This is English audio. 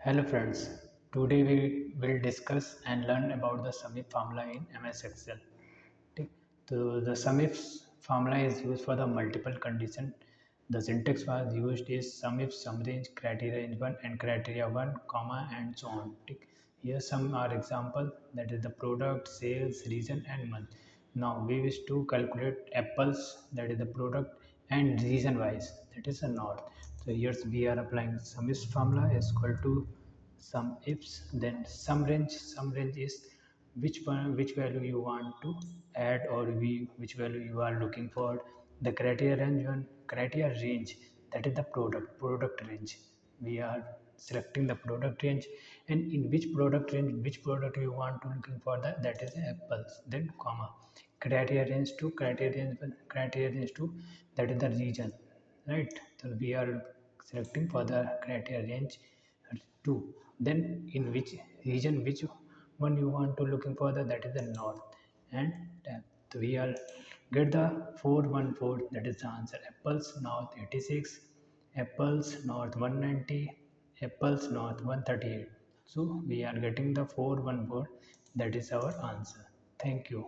Hello friends, today we will discuss and learn about the Sumif formula in MS Excel. ठीक? So the Sumifs formula is used for the multiple condition. The syntax was used is Sumif, sum range, criteria range 1 and criteria 1, comma and so on. ठीक? Here some are example, that is the product, sales, region and month. Now we wish to calculate apples, that is the product, and region wise, that is the north. So here we are applying Sumifs formula is equal to sum ifs, then sum range is which value you want to add, or which value you are looking for. The criteria range, one criteria range, that is the product range. We are selecting the product range, and in which product range which product you want to looking for, that is the apples, then comma criteria range 2, criteria range 1, criteria range 2, that is the region, right? So we are selecting for the criteria range 2. Then in which region which one you want to looking for, that is the north. And so we are get the 414, that is the answer. Apples north 86, apples north 190, apples north 138. So we are getting the 414, that is our answer. Thank you.